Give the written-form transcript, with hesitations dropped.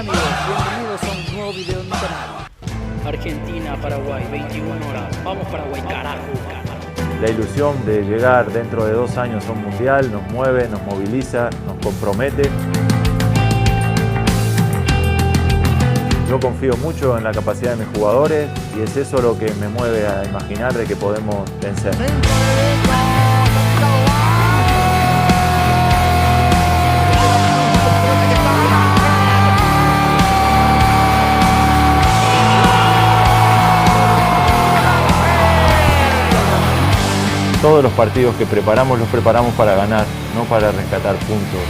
Hola amigos, bienvenidos a un nuevo video en mi canal. Argentina, Paraguay, 21 horas. Vamos Paraguay, carajo. La ilusión de llegar dentro de 2 años a un mundial nos mueve, nos moviliza, nos compromete. Yo confío mucho en la capacidad de mis jugadores y es eso lo que me mueve a imaginar de que podemos vencer. Todos los partidos que preparamos los preparamos para ganar, no para rescatar puntos.